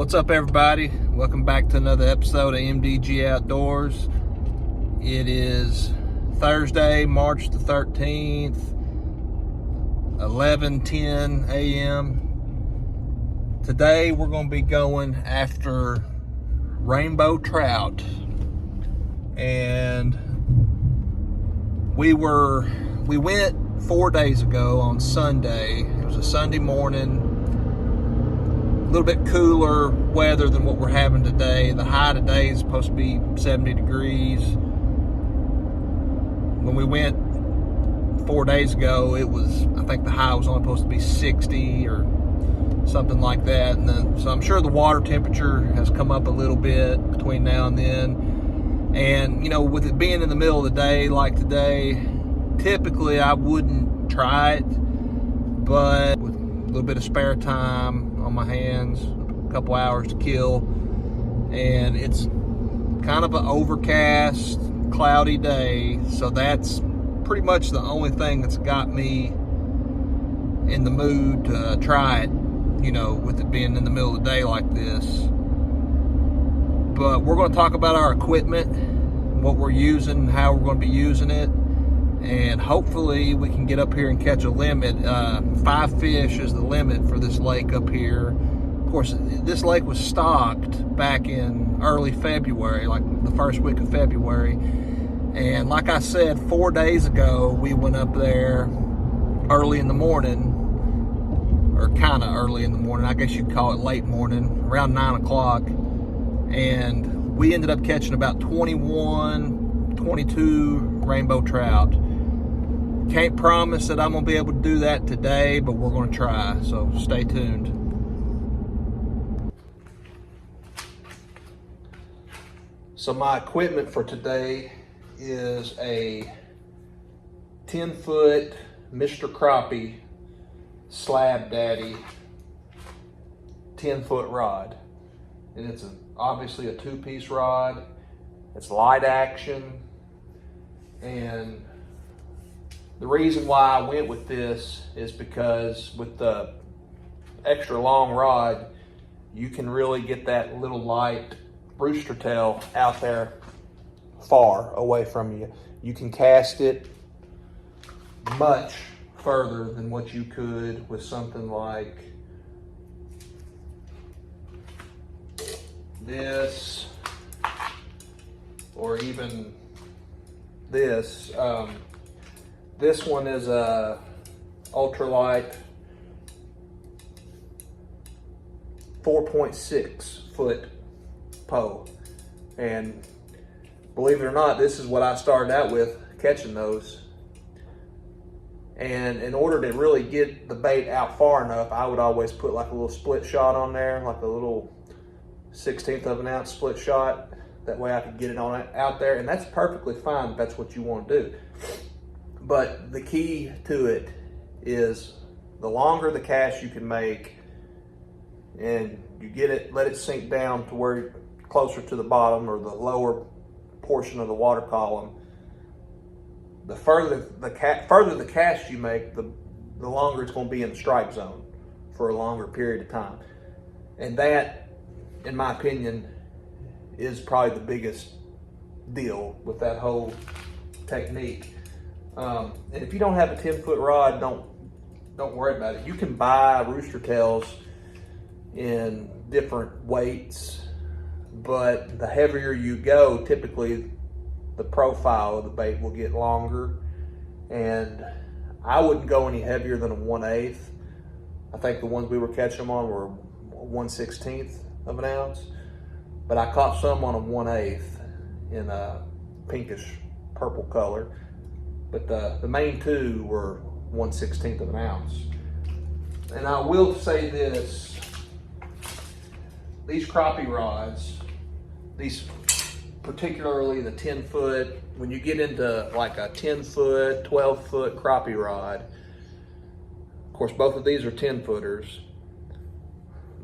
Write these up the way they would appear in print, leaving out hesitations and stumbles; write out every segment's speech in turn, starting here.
What's up, everybody? Welcome back to another episode of M.D.G. Outdoors. It is Thursday, March the 13th, 11:10 a.m. Today we're going to be going after rainbow trout. And we went 4 days ago on Sunday. It was a Sunday morning. A little bit cooler weather than what we're having today. The high today is supposed to be 70 degrees. When we went 4 days ago, I think the high was only supposed to be 60 or something like that. So I'm sure the water temperature has come up a little bit between now and then. And, with it being in the middle of the day like today, typically I wouldn't try it, but with a little bit of spare time on my hands, a couple hours to kill, and it's kind of an overcast, cloudy day, so that's pretty much the only thing that's got me in the mood to try it, with it being in the middle of the day like this. But we're going to talk about our equipment, what we're using, how we're going to be using it, and hopefully we can get up here and catch a limit. 5 fish is the limit for this lake up here. Of course, this lake was stocked back in early February, like the first week of February. And like I said, 4 days ago, we went up there early in the morning, or kind of early in the morning. I guess you'd call it late morning, around 9 o'clock. And we ended up catching about 21, 22 rainbow trout. Can't promise that I'm going to be able to do that today, but we're going to try, so stay tuned. So my equipment for today is a 10-foot Mr. Crappie Slab Daddy 10-foot rod. And it's obviously a 2-piece rod. It's light action. And the reason why I went with this is because with the extra long rod, you can really get that little light rooster tail out there far away from you. You can cast it much further than what you could with something like this, or even this. This one is a ultralight 4.6 foot pole, and believe it or not, this is what I started out with catching those. And in order to really get the bait out far enough, I would always put like a little split shot on there, like a little 1/16 of an ounce split shot. That way I could get it out there, and that's perfectly fine if that's what you want to do. But the key to it is the longer the cast you can make, and you get it, let it sink down to where closer to the bottom or the lower portion of the water column. The further the cast you make, the longer it's going to be in the strike zone for a longer period of time. And that, in my opinion, is probably the biggest deal with that whole technique. And if you don't have a 10-foot rod, don't worry about it. You can buy rooster tails in different weights, but the heavier you go, typically the profile of the bait will get longer. And I wouldn't go any heavier than a 1/8. I think the ones we were catching them on were 1/16 of an ounce, but I caught some on a 1/8 in a pinkish purple color. But the main two were 1/16 of an ounce. And I will say this, these crappie rods, these particularly the 10-foot, when you get into like a 10-foot, 12-foot crappie rod, of course both of these are 10-footers,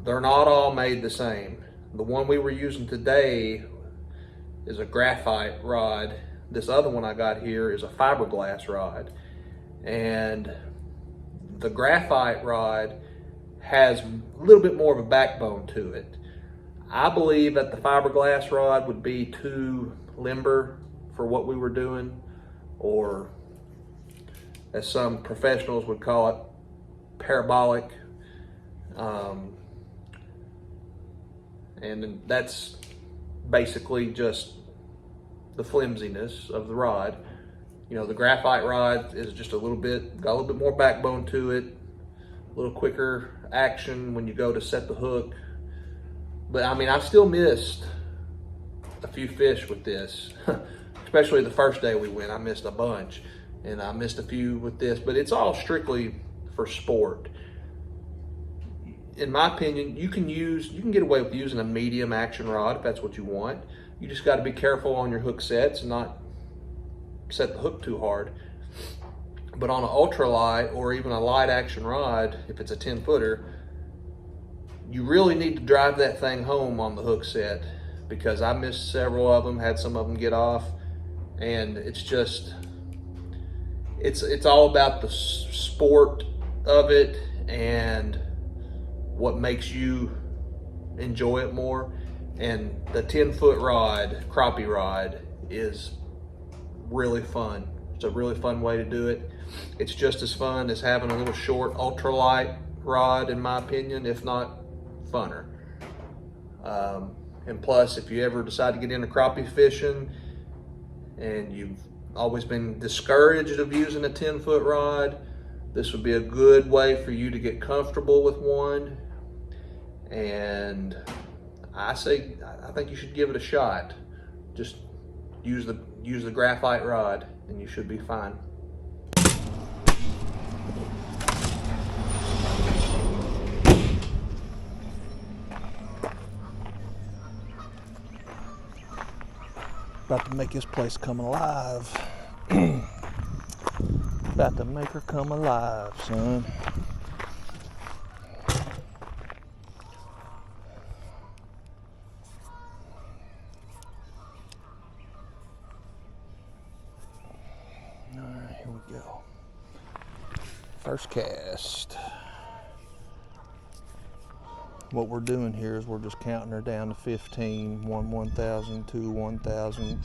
they're not all made the same. The one we were using today is a graphite rod. This other one I got here is a fiberglass rod. And the graphite rod has a little bit more of a backbone to it. I believe that the fiberglass rod would be too limber for what we were doing, or as some professionals would call it, parabolic. And that's basically just the flimsiness of the rod. You know, the graphite rod is just got a little bit more backbone to it, a little quicker action when you go to set the hook. But I mean, I still missed a few fish with this, especially the first day we went. I missed a bunch, and I missed a few with this, but it's all strictly for sport. In my opinion, you can get away with using a medium action rod if that's what you want. You just got to be careful on your hook sets and not set the hook too hard. But on an ultralight or even a light action rod, if it's a 10-footer, you really need to drive that thing home on the hook set, because I missed several of them, had some of them get off, and it's all about the sport of it and what makes you enjoy it more. And the 10-foot rod, crappie rod, is really fun. It's a really fun way to do it. It's just as fun as having a little short ultralight rod, in my opinion, if not funner. And plus, if you ever decide to get into crappie fishing and you've always been discouraged of using a 10-foot rod, this would be a good way for you to get comfortable with one. And I think you should give it a shot. Just use the graphite rod and you should be fine. About to make this place come alive. About to make her come alive, son. Alright, here we go. First cast. What we're doing here is we're just counting her down to 15. 1, 1,000, 2, 1,000,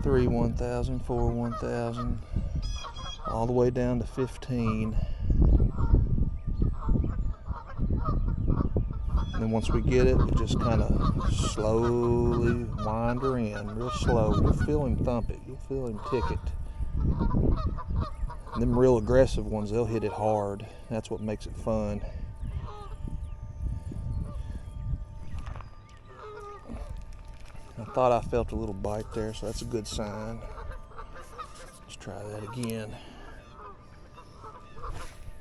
3, 1,000, 4, 1,000, all the way down to 15. And then once we get it, we just kind of slowly wind her in, real slow. You'll feel him thump it. You'll feel him tick it. And them real aggressive ones, they'll hit it hard. That's what makes it fun. I thought I felt a little bite there, so that's a good sign. Let's try that again.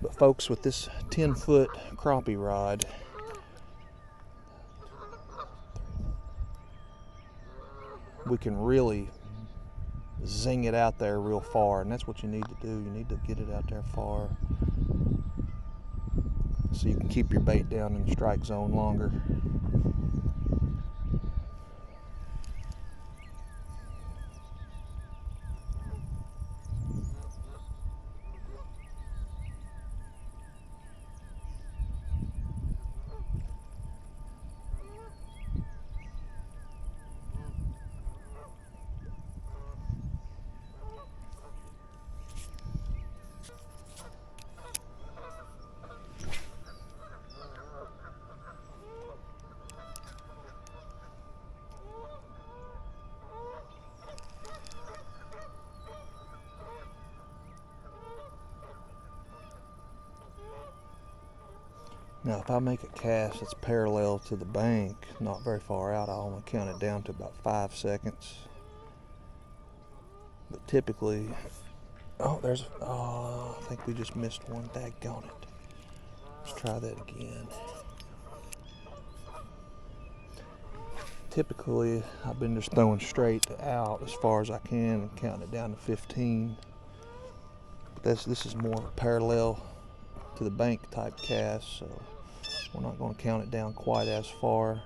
But folks, with this 10-foot crappie rod, we can really zing it out there real far, and that's what you need to do. You need to get it out there far so you can keep your bait down in the strike zone longer. Now, if I make a cast that's parallel to the bank, not very far out, I only count it down to about 5 seconds. But typically, I think we just missed one. Daggone it. Let's try that again. Typically, I've been just throwing straight out as far as I can and counting it down to 15. But this is more parallel to the bank type cast, so we're not going to count it down quite as far.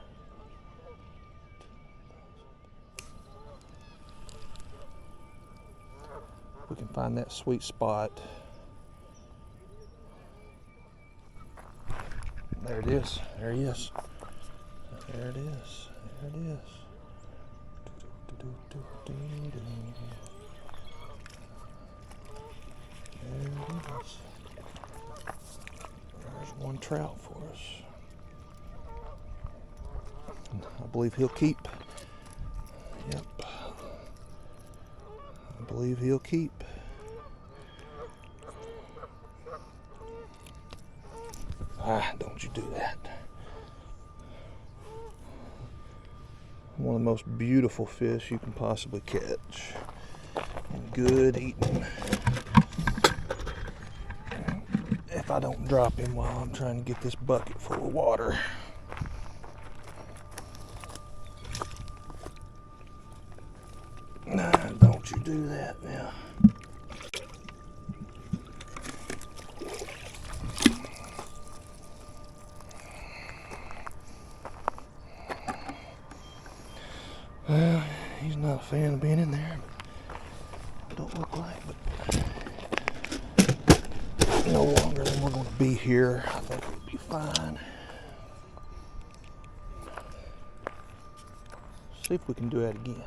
We can find that sweet spot. There it is. There he is. There it is. There it is. There it is. There's one trout for us. I believe he'll keep. Yep. I believe he'll keep. Ah, don't you do that. One of the most beautiful fish you can possibly catch. And good eating. If I don't drop him while I'm trying to get this bucket full of water. Nah, don't you do that now. Well, he's not a fan of being in there. Don't look like, but no longer than we're going to be here. I think we'll be fine. See if we can do that again.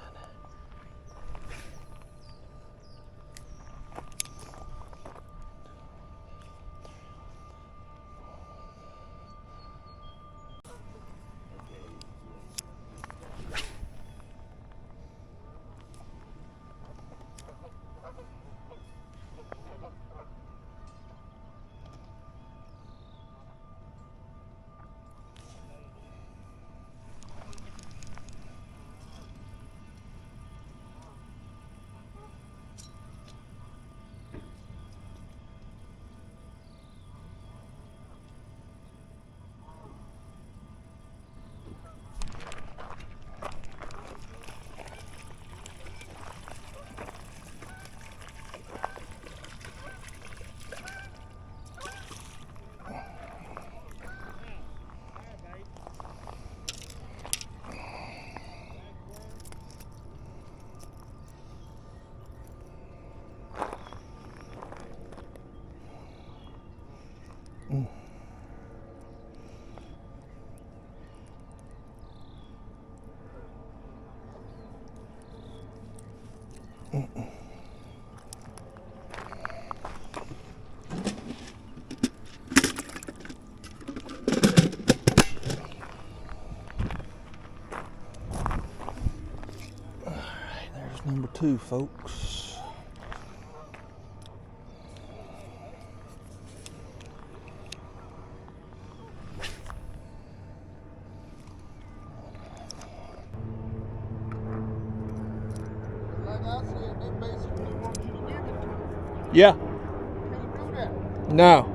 Number 2, folks. Like I said, they basically want you to give it to them. Yeah. Can't do that. No.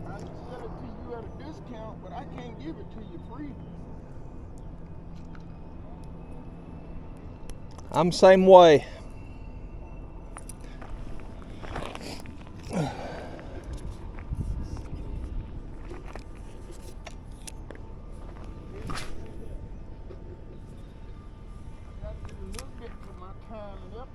I can sell it to you at a discount, but I can't give it to you free. I'm the same way. I got to get a little bit for my time and effort.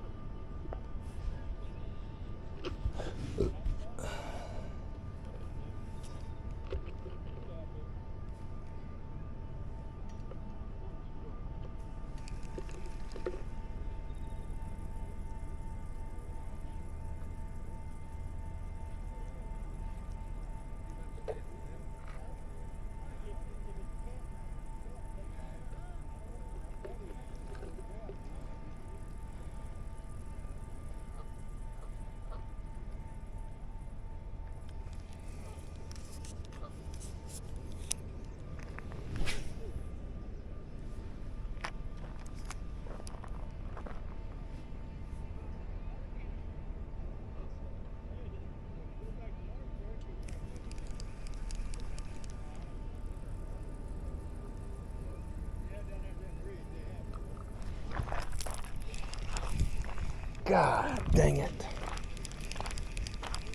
God dang it.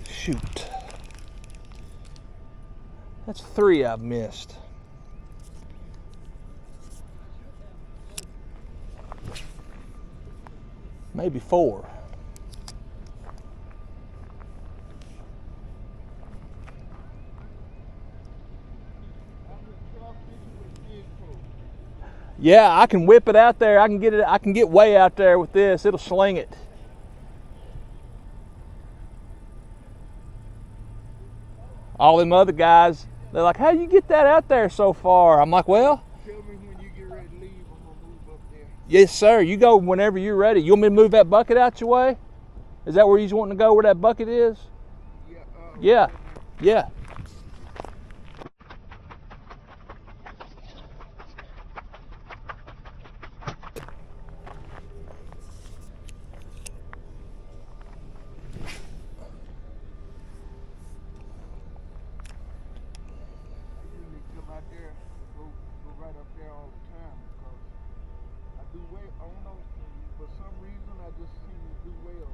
Shoot. That's 3 I've missed. maybe 4. Yeah, I can whip it out there. I can get it. I can get way out there with this. It'll sling it. All them other guys, they're like, "How you get that out there so far?" I'm like, "Well, Tell me when you get ready to leave. I'm gonna move up there. yes, sir. You go whenever you're ready. You want me to move that bucket out your way? Is that where you're wanting to go? Where that bucket is? Yeah. Yeah, yeah." Come out there, go right up there all the time because I do well. I don't know, for some reason I just seem to do well.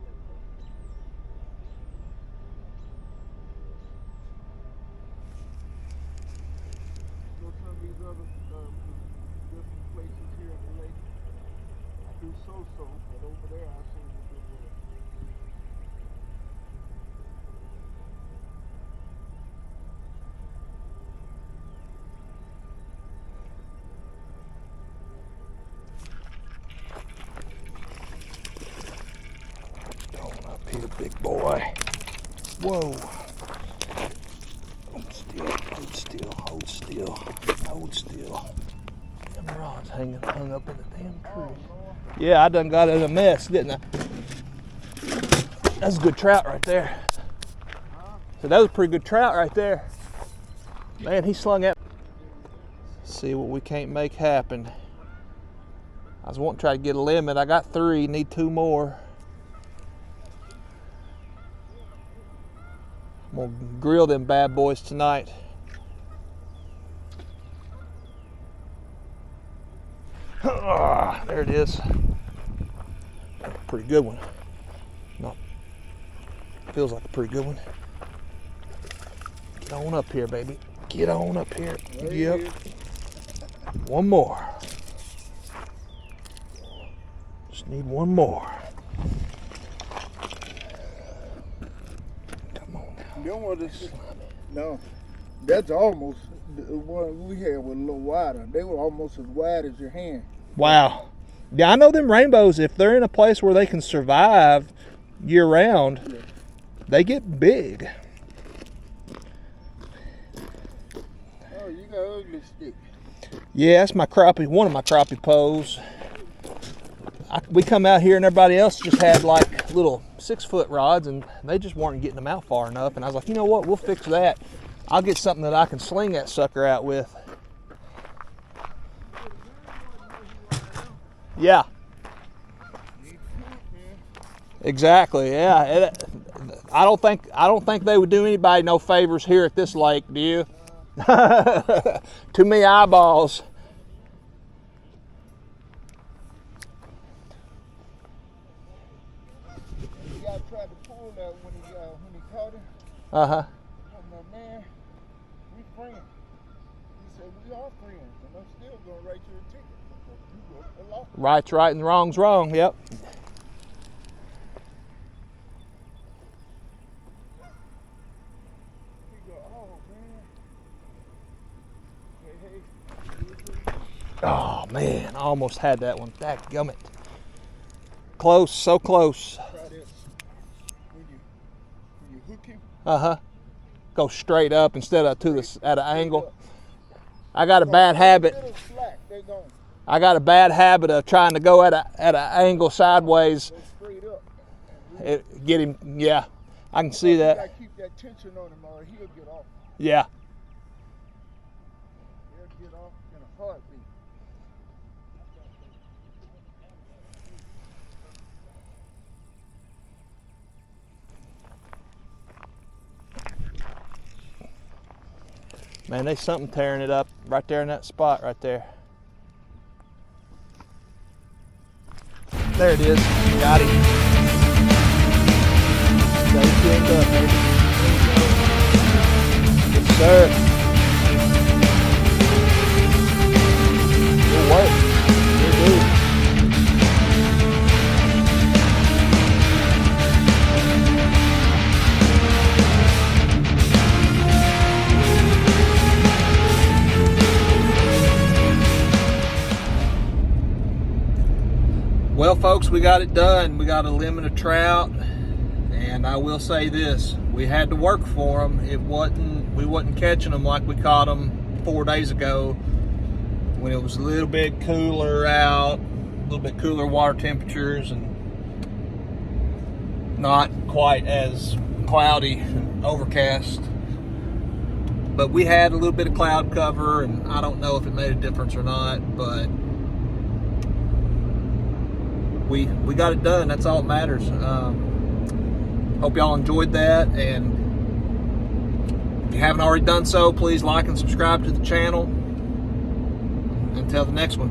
You know, some of these other different places here in the lake, I do so, but over there I seem to do well. Going up here, big boy. Whoa. Hold still, hold still, hold still, hold still. Them rods hung up in the damn tree. Yeah, I done got it in a mess, didn't I? That's a good trout right there. So that was a pretty good trout right there. Man, he slung that. See what we can't make happen. I was wanting to try to get a limit. I got 3, need 2 more. I'm gonna grill them bad boys tonight. There it is. Pretty good one. No, feels like a pretty good one. Get on up here, baby. Get on up here. Yep. One more. Just need one more. Come on now. You don't want to. No, that's almost the one we had was a little wider. They were almost as wide as your hand. Wow. Yeah, I know them rainbows, if they're in a place where they can survive year round, Yeah. they get big. Oh, you got ugly stick. Yeah, that's my crappie, one of my crappie poles. We come out here and everybody else just had like little 6-foot rods and they just weren't getting them out far enough. And I was like, you know what, we'll fix that. I'll get something that I can sling that sucker out with. Yeah. Exactly. Yeah. I don't think they would do anybody no favors here at this lake, do you? Too many eyeballs. The guy tried to pull that when he caught him. Uh-huh. I'm like, man, we friends. He said, we are friends, and I'm still gonna write you a ticket. You broke the law. Right's right and wrong's wrong. Yep. He go, oh man. Hey. Oh man, I almost had that one. Dadgummit. Close, so close. Try this. When you hook him. Uh-huh. Go straight up instead of at an angle. I got a bad habit. Little slack, they gone. I got a bad habit of trying to go at an angle sideways. Go straight up. Get him. Yeah, I can see You that. gotta keep that tension on him, or he'll get off. Yeah. He'll get off in a heartbeat. Man, there's something tearing it up right there in that spot right there. There it is. Got him. Stay tuned up, baby. Yes, sir. Good work. Good dude. folks, we got it done. We got a limit of trout, and I will say this: we had to work for them. We wasn't catching them like we caught them 4 days ago, when it was a little bit cooler out, a little bit cooler water temperatures, and not quite as cloudy and overcast. But we had a little bit of cloud cover, and I don't know if it made a difference or not, but we got it done. That's all that matters. Hope y'all enjoyed that, and if you haven't already done so, please like and subscribe to the channel. Until the next one.